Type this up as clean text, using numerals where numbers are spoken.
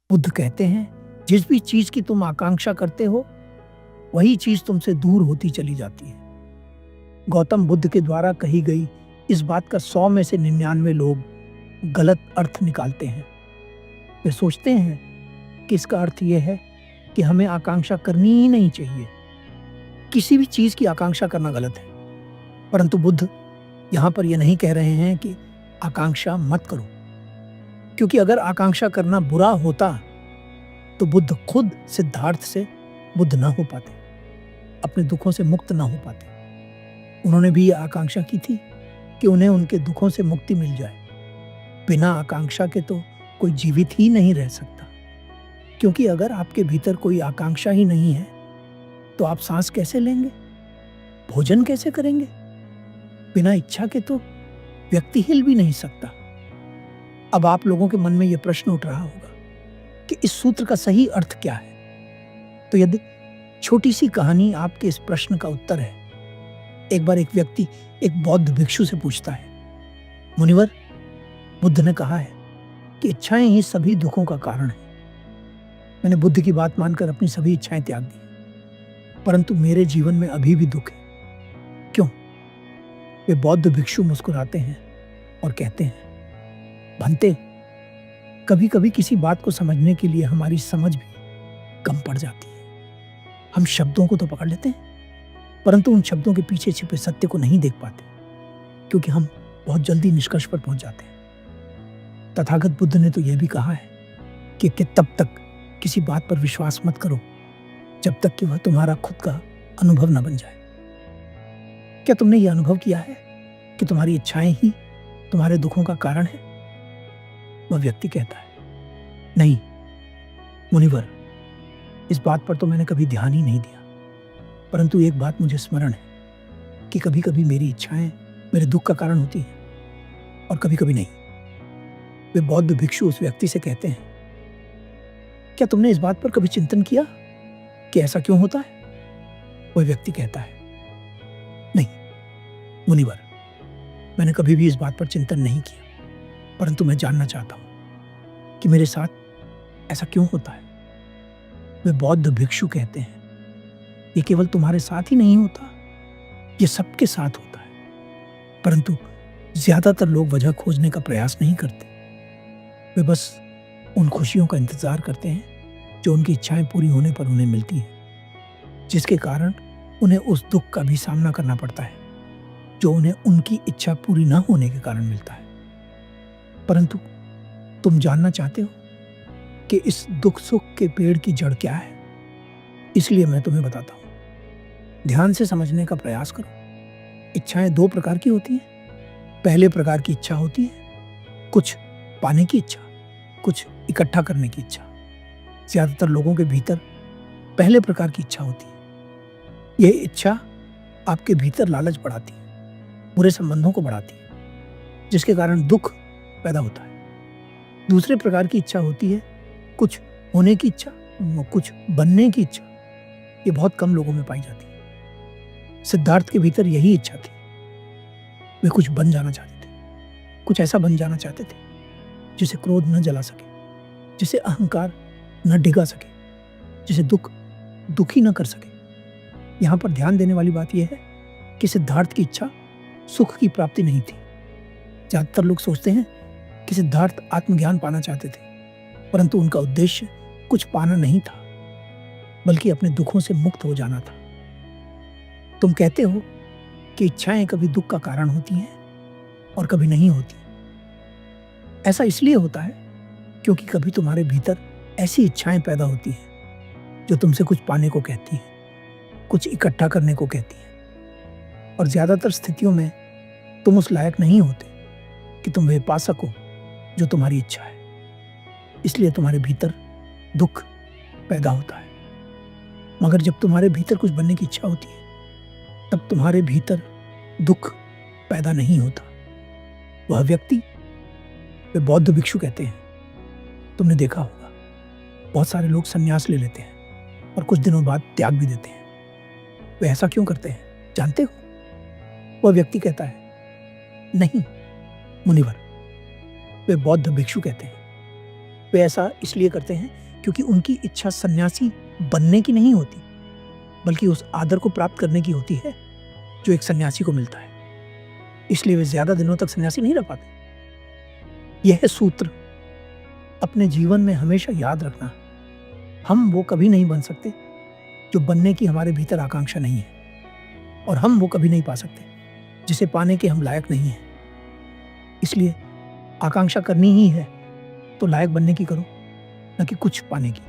बुद्ध कहते हैं, जिस भी चीज की तुम आकांक्षा करते हो वही चीज तुमसे दूर होती चली जाती है। गौतम बुद्ध के द्वारा कही गई इस बात का 100 में से 99 लोग गलत अर्थ निकालते हैं। वे सोचते हैं कि इसका अर्थ यह है कि हमें आकांक्षा करनी ही नहीं चाहिए। किसी भी चीज की आकांक्षा करना गलत है, परंतु बुद्ध यहाँ पर यह नहीं कह रहे हैं कि आकांक्षा मत करो, क्योंकि अगर आकांक्षा करना बुरा होता तो बुद्ध खुद सिद्धार्थ से बुद्ध ना हो पाते, अपने दुखों से मुक्त ना हो पाते। उन्होंने भी यह आकांक्षा की थी कि उन्हें उनके दुखों से मुक्ति मिल जाए। बिना आकांक्षा के तो कोई जीवित ही नहीं रह सकता, क्योंकि अगर आपके भीतर कोई आकांक्षा ही नहीं है तो आप सांस कैसे लेंगे, भोजन कैसे करेंगे? बिना इच्छा के तो व्यक्ति हिल भी नहीं सकता। अब आप लोगों के मन में यह प्रश्न उठ रहा होगा कि इस सूत्र का सही अर्थ क्या है। तो यदि छोटी सी कहानी आपके इस प्रश्न का उत्तर है। एक बार एक व्यक्ति एक बौद्ध भिक्षु से पूछता है, मुनिवर, बुद्ध ने कहा है कि इच्छाएं ही सभी दुखों का कारण है। मैंने बुद्ध की बात मानकर अपनी सभी इच्छाएं त्याग दी, परंतु मेरे जीवन में अभी भी दुख है। क्यों? वे बौद्ध भिक्षु मुस्कुराते हैं और कहते हैं, भंते, कभी कभी किसी बात को समझने के लिए हमारी समझ भी कम पड़ जाती है। हम शब्दों को तो पकड़ लेते हैं, परंतु उन शब्दों के पीछे छिपे सत्य को नहीं देख पाते, क्योंकि हम बहुत जल्दी निष्कर्ष पर पहुंच जाते हैं। तथागत बुद्ध ने तो यह भी कहा है कि तब तक किसी बात पर विश्वास मत करो जब तक कि वह तुम्हारा खुद का अनुभव न बन जाए। क्या तुमने यह अनुभव किया है कि तुम्हारी इच्छाएं ही तुम्हारे दुखों का कारण है? वह व्यक्ति कहता है, नहीं मुनिवर, इस बात पर तो मैंने कभी ध्यान ही नहीं दिया, परंतु एक बात मुझे स्मरण है कि कभी कभी मेरी इच्छाएं मेरे दुख का कारण होती हैं और कभी कभी नहीं। वे बौद्ध भिक्षु उस व्यक्ति से कहते हैं, क्या तुमने इस बात पर कभी चिंतन किया कि ऐसा क्यों होता है? वह व्यक्ति कहता है, नहीं मुनिवर, मैंने कभी भी इस बात पर चिंतन नहीं किया, परंतु मैं जानना चाहता हूं कि मेरे साथ ऐसा क्यों होता है। वे बौद्ध भिक्षु कहते हैं, ये केवल तुम्हारे साथ ही नहीं होता, ये सबके साथ होता है, परंतु ज्यादातर लोग वजह खोजने का प्रयास नहीं करते। वे बस उन खुशियों का इंतजार करते हैं जो उनकी इच्छाएं पूरी होने पर उन्हें मिलती हैं, जिसके कारण उन्हें उस दुख का भी सामना करना पड़ता है जो उन्हें उनकी इच्छा पूरी न होने के कारण मिलता है। परंतु तुम जानना चाहते हो कि इस दुख सुख के पेड़ की जड़ क्या है, इसलिए मैं तुम्हें बताता हूं। ध्यान से समझने का प्रयास करो। इच्छाएं 2 प्रकार की होती हैं। पहले प्रकार की इच्छा होती है कुछ पाने की इच्छा, कुछ इकट्ठा करने की इच्छा। ज्यादातर लोगों के भीतर पहले प्रकार की इच्छा होती है। यह इच्छा आपके भीतर लालच बढ़ाती है, बुरे संबंधों को बढ़ाती है, जिसके कारण दुख पैदा होता है। दूसरे प्रकार की इच्छा होती है कुछ होने की इच्छा, कुछ बनने की इच्छा। ये बहुत कम लोगों में पाई जाती है। सिद्धार्थ के भीतर यही इच्छा थी। वे कुछ बन जाना चाहते थे, कुछ ऐसा बन जाना चाहते थे जिसे क्रोध न जला सके, जिसे अहंकार न डिगा सके, जिसे दुख दुखी न कर सके। यहाँ पर ध्यान देने वाली बात यह है कि सिद्धार्थ की इच्छा सुख की प्राप्ति नहीं थी। ज्यादातर लोग सोचते हैं कि सिद्धार्थ आत्मज्ञान पाना चाहते थे, परंतु उनका उद्देश्य कुछ पाना नहीं था, बल्कि अपने दुखों से मुक्त हो जाना था। तुम कहते हो कि इच्छाएं कभी दुख का कारण होती हैं और कभी नहीं होती। ऐसा इसलिए होता है क्योंकि कभी तुम्हारे भीतर ऐसी इच्छाएं पैदा होती हैं जो तुमसे कुछ पाने को कहती हैं, कुछ इकट्ठा करने को कहती हैं, और ज्यादातर स्थितियों में तुम उस लायक नहीं होते कि तुम वे पा सको जो तुम्हारी इच्छा है। इसलिए तुम्हारे भीतर दुख पैदा होता है। मगर जब तुम्हारे भीतर कुछ बनने की इच्छा होती है, तब तुम्हारे भीतर दुख पैदा नहीं होता। वह व्यक्ति, वे बौद्ध भिक्षु कहते हैं, तुमने देखा होगा बहुत सारे लोग संन्यास ले लेते हैं और कुछ दिनों बाद त्याग भी देते हैं। वे ऐसा क्यों करते हैं जानते हो? वह व्यक्ति कहता है, नहीं मुनिवर। वे बौद्ध भिक्षु कहते हैं, वे ऐसा इसलिए करते हैं क्योंकि उनकी इच्छा सन्यासी बनने की नहीं होती, बल्कि उस आदर को प्राप्त करने की होती है जो एक सन्यासी को मिलता है। इसलिए वे ज्यादा दिनों तक सन्यासी नहीं रह पाते। यह सूत्र अपने जीवन में हमेशा याद रखना। हम वो कभी नहीं बन सकते जो बनने की हमारे भीतर आकांक्षा नहीं है, और हम वो कभी नहीं पा सकते जिसे पाने के हम लायक नहीं हैं। इसलिए आकांक्षा करनी ही है तो लायक बनने की करो, न कि कुछ पाने की।